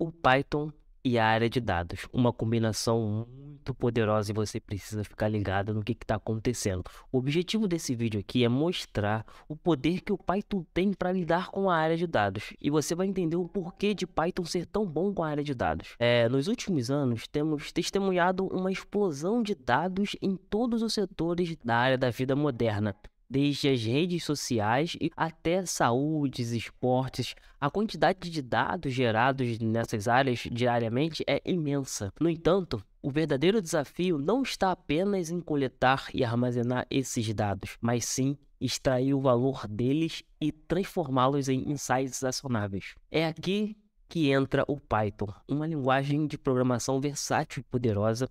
O Python e a área de dados, uma combinação muito poderosa e você precisa ficar ligado no que está acontecendo. O objetivo desse vídeo aqui é mostrar o poder que o Python tem para lidar com a área de dados e você vai entender o porquê de Python ser tão bom com a área de dados. Nos últimos anos, temos testemunhado uma explosão de dados em todos os setores da área da vida moderna. Desde as redes sociais e até saúde, esportes, a quantidade de dados gerados nessas áreas diariamente é imensa. No entanto, o verdadeiro desafio não está apenas em coletar e armazenar esses dados, mas sim extrair o valor deles e transformá-los em insights acionáveis. É aqui que entra o Python, uma linguagem de programação versátil e poderosa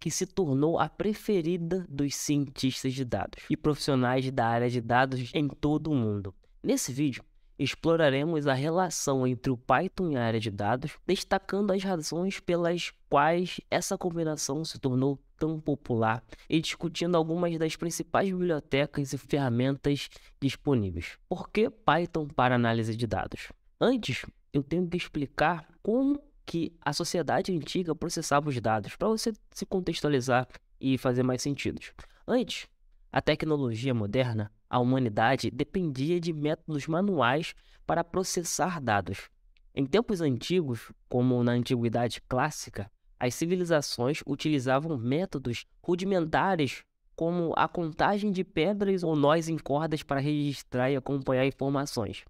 que se tornou a preferida dos cientistas de dados e profissionais da área de dados em todo o mundo. Nesse vídeo, exploraremos a relação entre o Python e a área de dados, destacando as razões pelas quais essa combinação se tornou tão popular e discutindo algumas das principais bibliotecas e ferramentas disponíveis. Por que Python para análise de dados? Antes, eu tenho que explicar como que a sociedade antiga processava os dados, para você se contextualizar e fazer mais sentido. Antes, a tecnologia moderna, a humanidade dependia de métodos manuais para processar dados. Em tempos antigos, como na antiguidade clássica, as civilizações utilizavam métodos rudimentares como a contagem de pedras ou nós em cordas para registrar e acompanhar informações.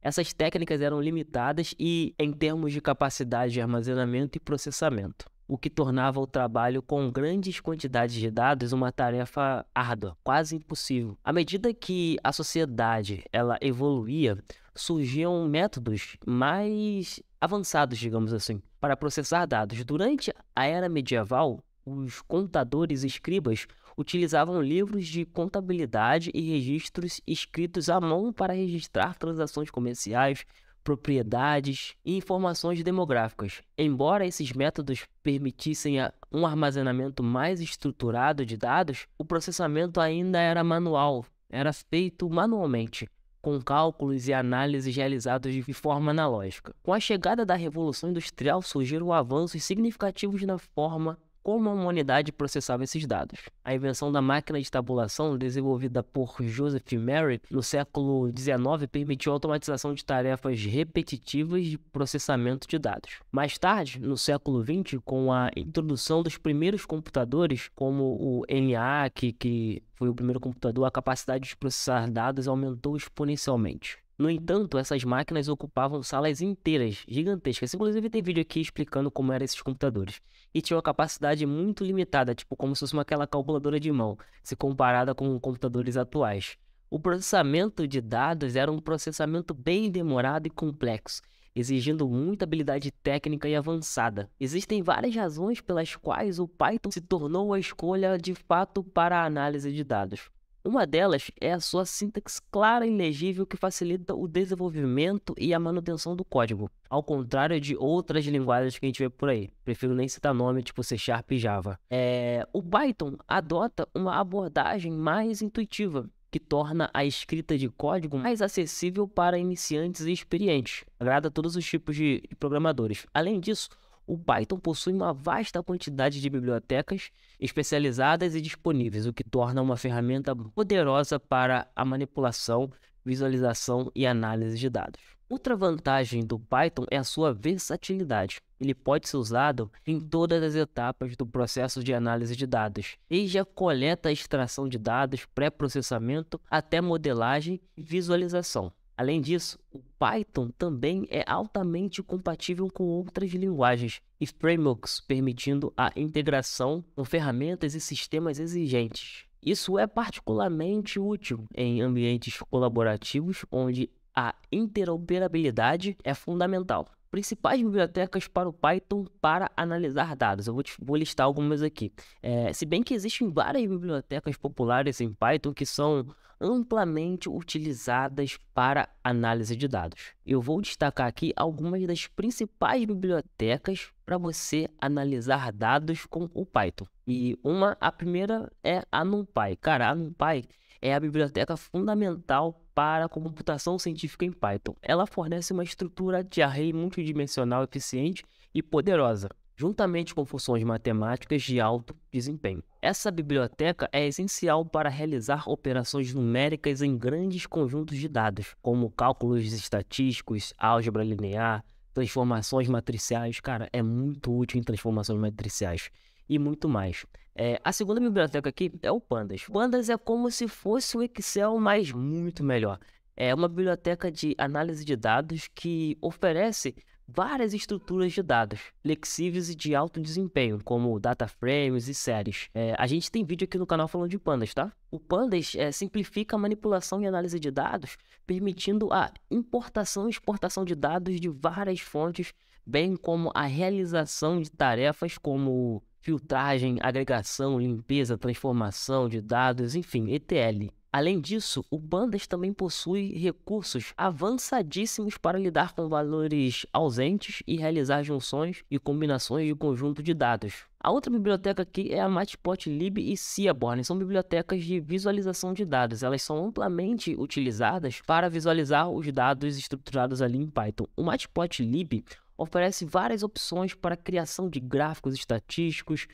Essas técnicas eram limitadas e em termos de capacidade de armazenamento e processamento, o que tornava o trabalho com grandes quantidades de dados uma tarefa árdua, quase impossível. À medida que a sociedade ela evoluía, surgiam métodos mais avançados, digamos assim, para processar dados. Durante a era medieval, os contadores e escribas utilizavam livros de contabilidade e registros escritos à mão para registrar transações comerciais, propriedades e informações demográficas. Embora esses métodos permitissem um armazenamento mais estruturado de dados, o processamento ainda era manual, era feito manualmente, com cálculos e análises realizados de forma analógica. Com a chegada da Revolução Industrial, surgiram avanços significativos na forma como a humanidade processava esses dados. A invenção da máquina de tabulação, desenvolvida por Joseph Merritt no século XIX, permitiu a automatização de tarefas repetitivas de processamento de dados. Mais tarde, no século XX, com a introdução dos primeiros computadores, como o ENIAC, que foi o primeiro computador, a capacidade de processar dados aumentou exponencialmente. No entanto, essas máquinas ocupavam salas inteiras, gigantescas. Inclusive, tem vídeo aqui explicando como eram esses computadores. E tinham uma capacidade muito limitada, tipo como se fosse aquela calculadora de mão, se comparada com computadores atuais. O processamento de dados era um processamento bem demorado e complexo, exigindo muita habilidade técnica e avançada. Existem várias razões pelas quais o Python se tornou a escolha de fato para a análise de dados. Uma delas é a sua sintaxe clara e legível que facilita o desenvolvimento e a manutenção do código, ao contrário de outras linguagens que a gente vê por aí. Prefiro nem citar nome tipo C# e Java. O Python adota uma abordagem mais intuitiva, que torna a escrita de código mais acessível para iniciantes e experientes. Agrada a todos os tipos de programadores. Além disso, o Python possui uma vasta quantidade de bibliotecas especializadas e disponíveis, o que torna uma ferramenta poderosa para a manipulação, visualização e análise de dados. Outra vantagem do Python é a sua versatilidade. Ele pode ser usado em todas as etapas do processo de análise de dados, desde a coleta e extração de dados, pré-processamento, até modelagem e visualização. Além disso, o Python também é altamente compatível com outras linguagens e frameworks, permitindo a integração com ferramentas e sistemas exigentes. Isso é particularmente útil em ambientes colaborativos, onde a interoperabilidade é fundamental. Principais bibliotecas para o Python para analisar dados. Eu vou listar algumas aqui. Se bem que existem várias bibliotecas populares em Python que são amplamente utilizadas para análise de dados. Eu vou destacar aqui algumas das principais bibliotecas para você analisar dados com o Python. A primeira é a NumPy. Cara, a NumPy é a biblioteca fundamental para a computação científica em Python. Ela fornece uma estrutura de array multidimensional eficiente e poderosa, juntamente com funções matemáticas de alto desempenho. Essa biblioteca é essencial para realizar operações numéricas em grandes conjuntos de dados, como cálculos estatísticos, álgebra linear, transformações matriciais. Cara, é muito útil em transformações matriciais e muito mais. A segunda biblioteca aqui é o Pandas. O Pandas é como se fosse o Excel, mas muito melhor. É uma biblioteca de análise de dados que oferece várias estruturas de dados flexíveis e de alto desempenho, como data frames e séries. A gente tem vídeo aqui no canal falando de Pandas, tá? O Pandas simplifica a manipulação e análise de dados, permitindo a importação e exportação de dados de várias fontes, bem como a realização de tarefas como filtragem, agregação, limpeza, transformação de dados, enfim, ETL. Além disso, o Pandas também possui recursos avançadíssimos para lidar com valores ausentes e realizar junções e combinações de conjunto de dados. A outra biblioteca aqui é a Matplotlib e Seaborn. São bibliotecas de visualização de dados. Elas são amplamente utilizadas para visualizar os dados estruturados ali em Python. O Matplotlib oferece várias opções para a criação de gráficos estatísticos,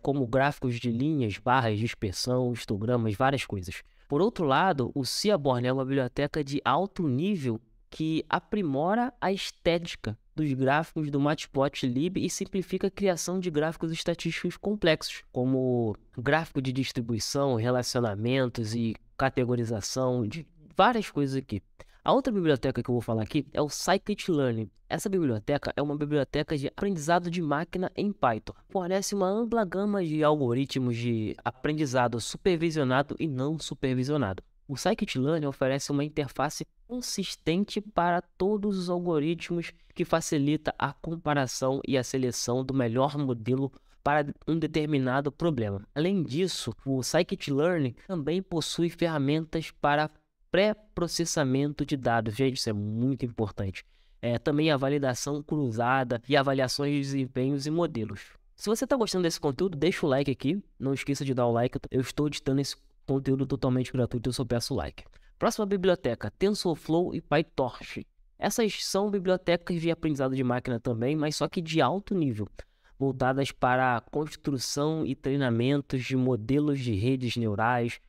como gráficos de linhas, barras, dispersão, histogramas, várias coisas. Por outro lado, o Seaborn é uma biblioteca de alto nível que aprimora a estética dos gráficos do Matplotlib e simplifica a criação de gráficos estatísticos complexos, como gráfico de distribuição, relacionamentos e categorização, de várias coisas aqui. A outra biblioteca que eu vou falar aqui é o Scikit-learn. Essa biblioteca é uma biblioteca de aprendizado de máquina em Python. Fornece uma ampla gama de algoritmos de aprendizado supervisionado e não supervisionado. O Scikit-learn oferece uma interface consistente para todos os algoritmos que facilita a comparação e a seleção do melhor modelo para um determinado problema. Além disso, o Scikit-learn também possui ferramentas para pré-processamento de dados. Gente, isso é muito importante. Também a validação cruzada e avaliações de desempenhos e modelos. Se você está gostando desse conteúdo, deixa o like aqui. Não esqueça de dar o like. Eu estou editando esse conteúdo totalmente gratuito, eu só peço o like. Próxima biblioteca, TensorFlow e PyTorch. Essas são bibliotecas de aprendizado de máquina também, mas só que de alto nível, voltadas para a construção e treinamentos de modelos de redes neurais.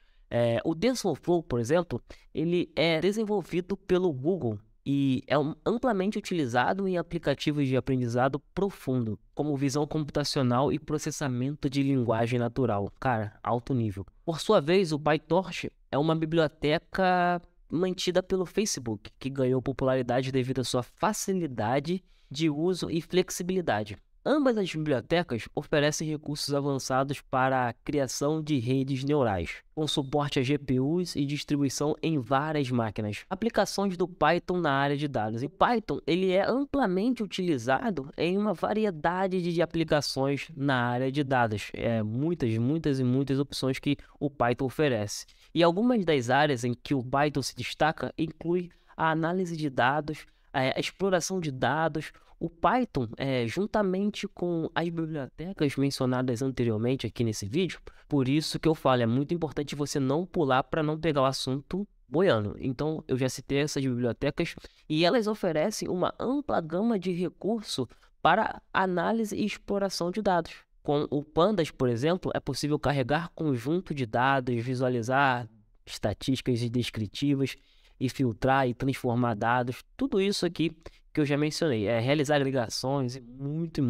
O TensorFlow, por exemplo, ele é desenvolvido pelo Google e é amplamente utilizado em aplicativos de aprendizado profundo, como visão computacional e processamento de linguagem natural. Cara, alto nível. Por sua vez, o PyTorch é uma biblioteca mantida pelo Facebook, que ganhou popularidade devido à sua facilidade de uso e flexibilidade. Ambas as bibliotecas oferecem recursos avançados para a criação de redes neurais, com suporte a GPUs e distribuição em várias máquinas. Aplicações do Python na área de dados. O Python ele é amplamente utilizado em uma variedade de aplicações na área de dados. Muitas opções que o Python oferece. E algumas das áreas em que o Python se destaca inclui a análise de dados, a exploração de dados. O Python, juntamente com as bibliotecas mencionadas anteriormente aqui nesse vídeo, por isso que eu falo, é muito importante você não pular para não pegar o assunto boiando. Então, eu já citei essas bibliotecas e elas oferecem uma ampla gama de recursos para análise e exploração de dados. Com o Pandas, por exemplo, é possível carregar conjunto de dados, visualizar estatísticas e descritivas e filtrar e transformar dados. Tudo isso aqui que eu já mencionei, realizar agregações e muito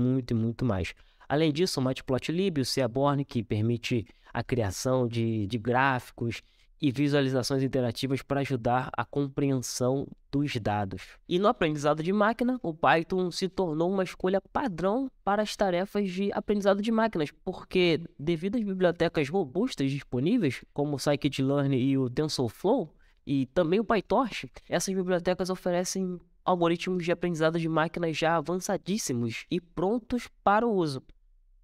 mais. Além disso, o Matplotlib, o Seaborn, que permite a criação de gráficos e visualizações interativas para ajudar a compreensão dos dados. E no aprendizado de máquina, o Python se tornou uma escolha padrão para as tarefas de aprendizado de máquinas, porque devido às bibliotecas robustas disponíveis, como o Scikit-learn e o TensorFlow, e também o PyTorch, essas bibliotecas oferecem algoritmos de aprendizado de máquinas já avançadíssimos e prontos para o uso.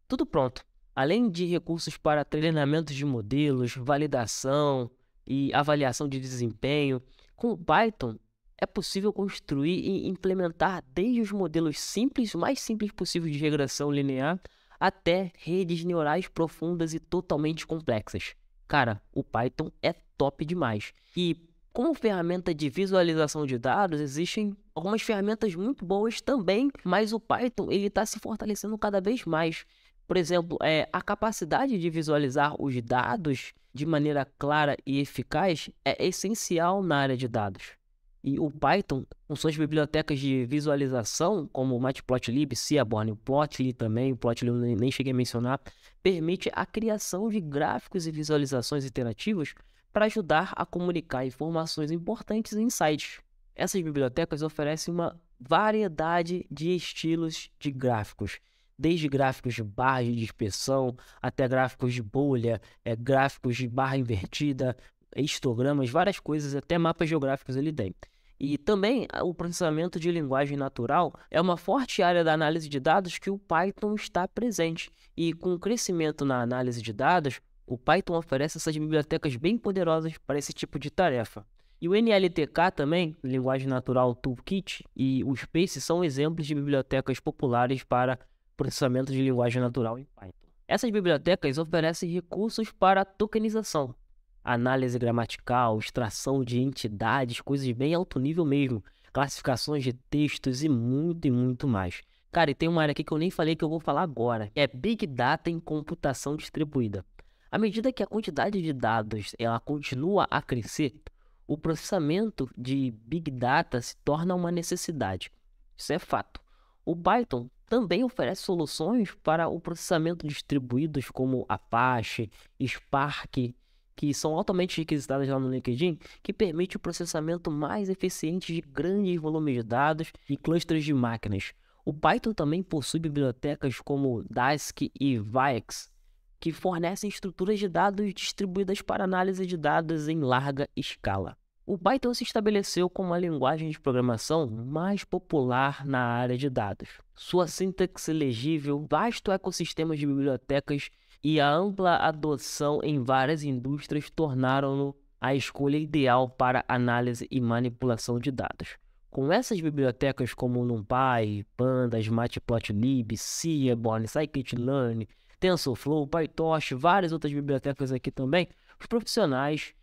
Tudo pronto. Além de recursos para treinamento de modelos, validação e avaliação de desempenho, com o Python é possível construir e implementar desde os modelos simples, mais simples possíveis de regressão linear, até redes neurais profundas e totalmente complexas. Cara, o Python é top demais. E Como ferramenta de visualização de dados, existem algumas ferramentas muito boas também, mas o Python ele está se fortalecendo cada vez mais. Por exemplo, a capacidade de visualizar os dados de maneira clara e eficaz é essencial na área de dados. E o Python, com suas bibliotecas de visualização, como o Matplotlib, Seaborn, o Plotly também, o Plotly eu nem cheguei a mencionar, permite a criação de gráficos e visualizações interativas para ajudar a comunicar informações importantes em sites. Essas bibliotecas oferecem uma variedade de estilos de gráficos, desde gráficos de barra de dispersão até gráficos de bolha, gráficos de barra invertida, histogramas, várias coisas, até mapas geográficos ele tem. E também o processamento de linguagem natural é uma forte área da análise de dados que o Python está presente. E com o crescimento na análise de dados, o Python oferece essas bibliotecas bem poderosas para esse tipo de tarefa. E o NLTK também, Linguagem Natural Toolkit, e o Space são exemplos de bibliotecas populares para processamento de linguagem natural em Python. Essas bibliotecas oferecem recursos para tokenização, análise gramatical, extração de entidades, coisas de bem alto nível mesmo, classificações de textos e muito mais. Cara, e tem uma área aqui que eu nem falei que eu vou falar agora, que é Big Data em computação distribuída. À medida que a quantidade de dados ela continua a crescer, o processamento de Big Data se torna uma necessidade. Isso é fato. O Python também oferece soluções para o processamento distribuídos como Apache, Spark, que são altamente requisitadas lá no LinkedIn, que permite o processamento mais eficiente de grandes volumes de dados e clusters de máquinas. O Python também possui bibliotecas como Dask e Vaix, que fornecem estruturas de dados distribuídas para análise de dados em larga escala. O Python se estabeleceu como a linguagem de programação mais popular na área de dados. Sua sintaxe legível, vasto ecossistema de bibliotecas e a ampla adoção em várias indústrias tornaram-no a escolha ideal para análise e manipulação de dados. Com essas bibliotecas como NumPy, Pandas, Matplotlib, Seaborn, Scikit-learn, TensorFlow, PyTorch, várias outras bibliotecas aqui também, os profissionais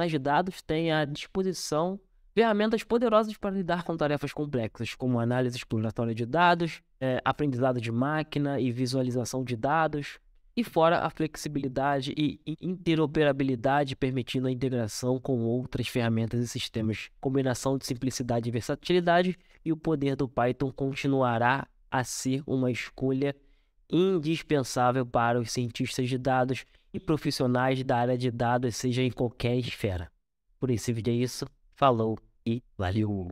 de dados têm à disposição ferramentas poderosas para lidar com tarefas complexas, como análise exploratória de dados, aprendizado de máquina e visualização de dados, e fora a flexibilidade e interoperabilidade, permitindo a integração com outras ferramentas e sistemas. Combinação de simplicidade e versatilidade, e o poder do Python continuará a ser uma escolha indispensável para os cientistas de dados e profissionais da área de dados, seja em qualquer esfera. Por esse vídeo é isso. Falou e valeu!